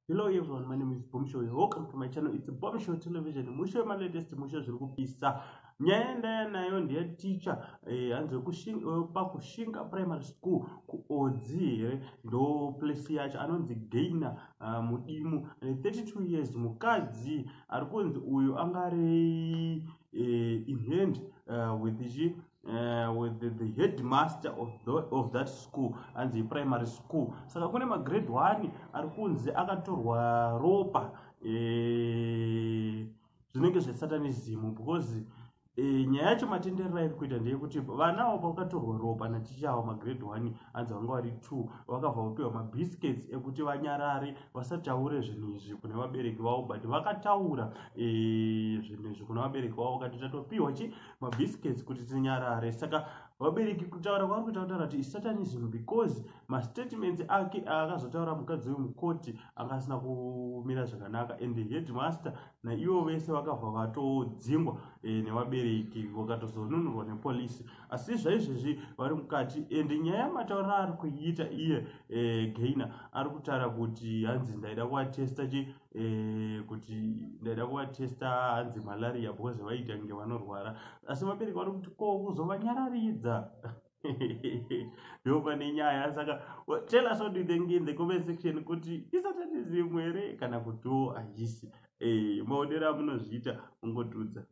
Hello everyone, my name is Boom Show. Welcome to my channel. It's a Boom Show Television. Musho my latest musho zviri kupisa. Nyaya nayo ndiye teacher anze pakushinga primary school kuodzi ndo place yacho anonzi Gaina mudimu 32 years mukadzi ari kunzi uyu angari in hand with the headmaster of that school and the primary school. Saka kune ma grade 1 ari kunzi akatorwa Ropa zvinenge zvesatanism because nyaya yacho matenderera iri kuita ndeyekuti vana avo pakatorwa Ropa naticha avo magrade 1 anzi vanga vari 2 vakabva vapiwa mabiscuits ekuti vanyarare vasataure zvinhu izvi kune vabereki vavo but vakataura zvinhu izvi kune vabereki vavo kati tatopiwa mabiscuits kuti tinyarare. Saka vabereki kutaura kwavari kutaura kuti satanism because mastatements ake akazotaura mukadzi wemukoti angasina kumira zvakanaka and the headmaster naivo vese vakabva vatodzingwa nevabereki vakatozonunurwa nepolisi. Asi zvaizvezvi vari mukati and nyaya matauriro ari kuita iye Gaina ari kutaura kuti hanzi ndaida kuvatesta kuti ndaida kuvatesta hanzi malaria because vaita nge vanorwara, asi vabereki vari kuti ko kuzovanyararidza ndo pane nyaya. Saka tell us what do you think in the comment section kuti isatanism here kana kuti haisi. Maonero amunozviita ungodudza.